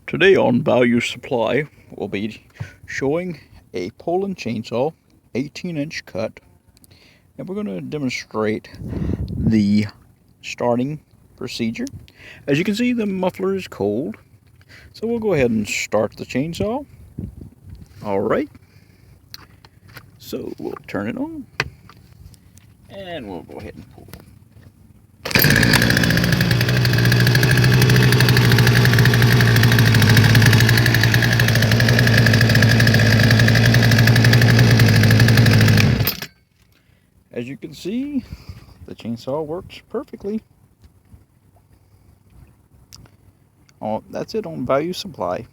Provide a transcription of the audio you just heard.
Today on Value Supply, we'll be showing a Poland chainsaw, 18-inch cut, and we're going to demonstrate the starting procedure. As you can see, the muffler is cold, so we'll go ahead and start the chainsaw. Alright, so we'll turn it on, and we'll go ahead and pull. As you can see, the chainsaw works perfectly. That's it on Value Supply.